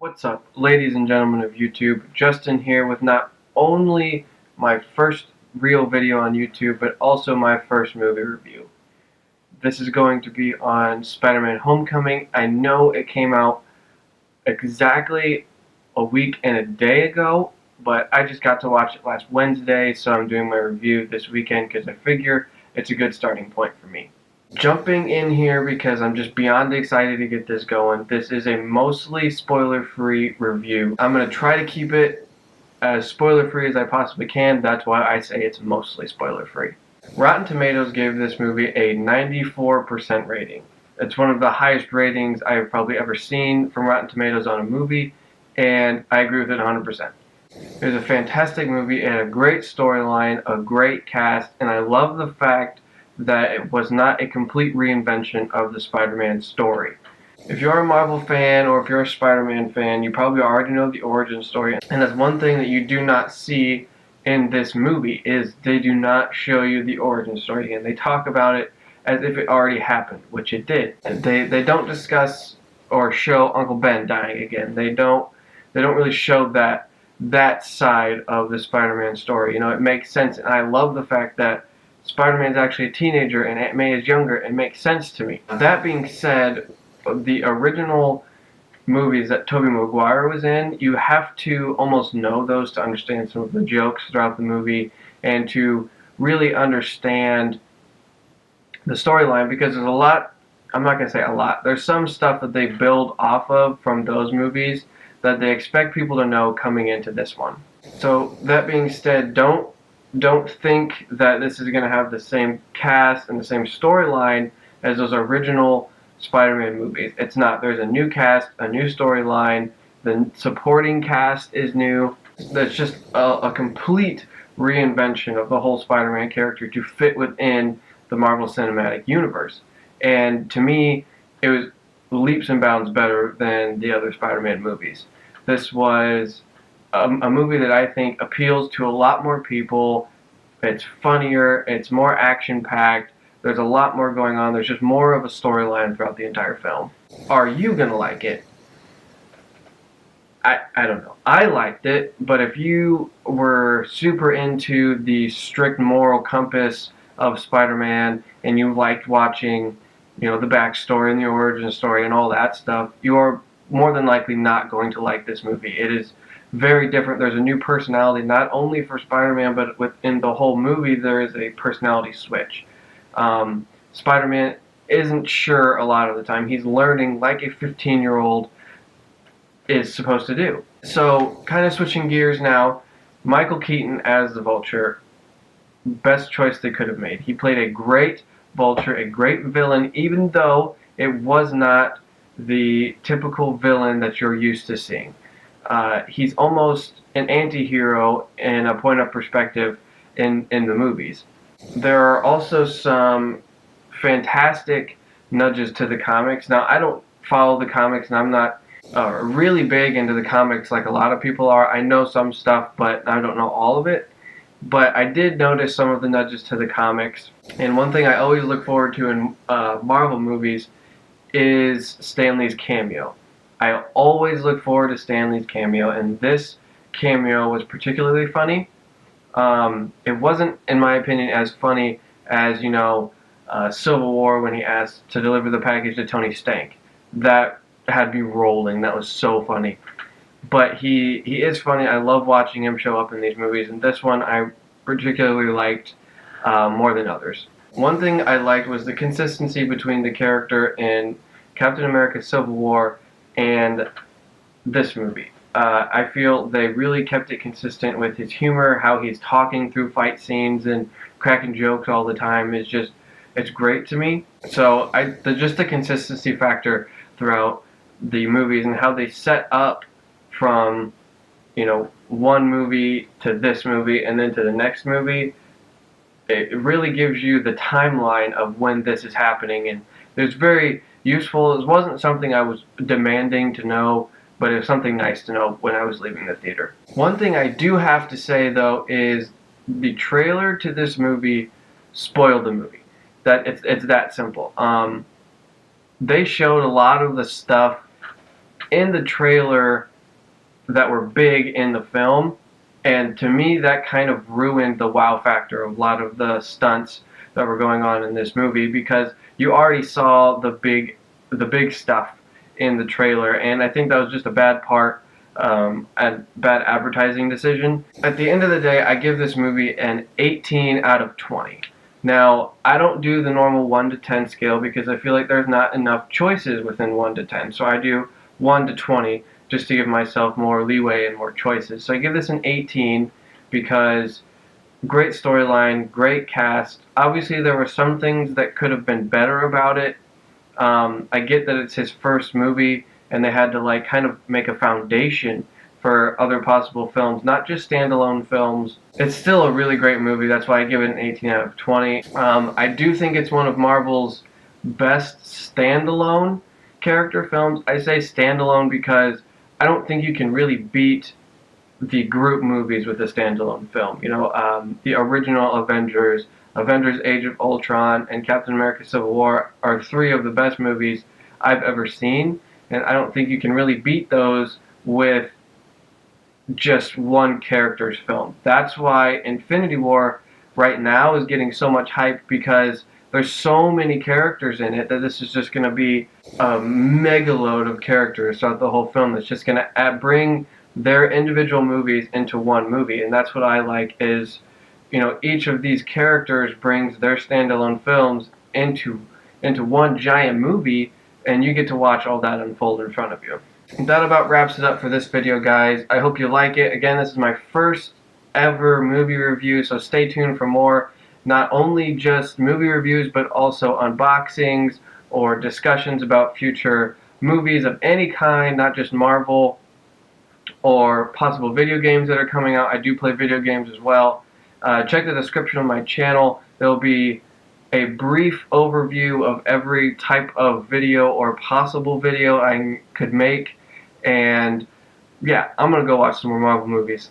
What's up, ladies and gentlemen of YouTube? Justin here with not only my first real video on YouTube, but also my first movie review. This is going to be on Spider-Man Homecoming. I know it came out exactly a week and a day ago, but I just got to watch it last Wednesday, so I'm doing my review this weekend because I figure it's a good starting point for me. Jumping in here because I'm just beyond excited to get this going. This is a mostly spoiler-free review. I'm going to try to keep it as spoiler-free as I possibly can. That's why I say it's mostly spoiler-free. Rotten Tomatoes gave this movie a 94% rating. It's one of the highest ratings I've probably ever seen from Rotten Tomatoes on a movie, and I agree with it 100%. It was a fantastic movie. It had a great storyline, a great cast, and I love the fact that it was not a complete reinvention of the Spider-Man story. If you're a Marvel fan or if you're a Spider-Man fan, you probably already know the origin story. And that's one thing that you do not see in this movie, is they do not show you the origin story. And they talk about it as if it already happened, which it did. They don't discuss or show Uncle Ben dying again. They don't really show that side of the Spider-Man story. You know, it makes sense, and I love the fact that Spider-Man's actually a teenager and Aunt May is younger. It makes sense to me. That being said, the original movies that Tobey Maguire was in, you have to almost know those to understand some of the jokes throughout the movie and to really understand the storyline, because there's a lot, I'm not going to say a lot, there's some stuff that they build off of from those movies that they expect people to know coming into this one. So that being said, don't think that this is going to have the same cast and the same storyline as those original Spider-Man movies. It's not. There's a new cast, a new storyline, the supporting cast is new. That's just a complete reinvention of the whole Spider-Man character to fit within the Marvel Cinematic Universe. And to me, it was leaps and bounds better than the other Spider-Man movies. This was a movie that I think appeals to a lot more people. It's funnier, it's more action-packed, there's a lot more going on, there's just more of a storyline throughout the entire film. Are you gonna like it? I don't know. I liked it, but if you were super into the strict moral compass of Spider-Man and you liked watching, you know, the backstory and the origin story and all that stuff, you are more than likely not going to like this movie. It is very different. There's a new personality, not only for Spider-Man, but within the whole movie there is a personality switch. Spider-Man isn't sure a lot of the time. He's learning like a 15-year-old is supposed to do. So, kind of switching gears now, Michael Keaton as the Vulture, best choice they could have made. He played a great Vulture, a great villain, even though it was not the typical villain that you're used to seeing. He's almost an anti-hero in a point of perspective in the movies. There are also some fantastic nudges to the comics. Now, I don't follow the comics, and I'm not really big into the comics like a lot of people are. I know some stuff, but I don't know all of it. But I did notice some of the nudges to the comics. And one thing I always look forward to in Marvel movies is Stan Lee's cameo. I always look forward to Stan Lee's cameo, and this cameo was particularly funny. It wasn't, in my opinion, as funny as, you know, Civil War when he asked to deliver the package to Tony Stank. That had me rolling. That was so funny. But he is funny. I love watching him show up in these movies, and this one I particularly liked more than others. One thing I liked was the consistency between the character in Captain America Civil War and this movie. I feel they really kept it consistent with his humor, how he's talking through fight scenes and cracking jokes all the time is just, it's great to me. So just the consistency factor throughout the movies and how they set up from, you know, one movie to this movie and then to the next movie, it really gives you the timeline of when this is happening, and it's very useful. It wasn't something I was demanding to know, but it was something nice to know when I was leaving the theater. One thing I do have to say, though, is the trailer to this movie spoiled the movie. That it's that simple. They showed a lot of the stuff in the trailer that were big in the film, and to me that kind of ruined the wow factor of a lot of the stunts that were going on in this movie, because you already saw the big stuff in the trailer, and I think that was just a bad part, a bad advertising decision. At the end of the day, I give this movie an 18 out of 20. Now, I don't do the normal 1 to 10 scale because I feel like there's not enough choices within 1 to 10. So I do 1 to 20 just to give myself more leeway and more choices. So I give this an 18 because great storyline, great cast. Obviously, there were some things that could have been better about it. I get that it's his first movie and they had to like kind of make a foundation for other possible films, not just standalone films. It's still a really great movie. That's why I give it an 18 out of 20. I do think it's one of Marvel's best standalone character films. I say standalone because I don't think you can really beat the group movies with a standalone film. The original Avengers, Avengers Age of Ultron, and Captain America Civil War are three of the best movies I've ever seen, and I don't think you can really beat those with just one character's film. That's why Infinity War right now is getting so much hype, because there's so many characters in it that this is just going to be a mega load of characters throughout the whole film that's just going to bring their individual movies into one movie. And that's what I like is, each of these characters brings their standalone films into one giant movie, and you get to watch all that unfold in front of you. That about wraps it up for this video, guys. I hope you like it. Again, this is my first ever movie review, so stay tuned for more. Not only just movie reviews, but also unboxings or discussions about future movies of any kind, not just Marvel, or possible video games that are coming out. I do play video games as well. Check the description of my channel. There will be a brief overview of every type of video or possible video I could make. And yeah, I'm going to go watch some more Marvel movies.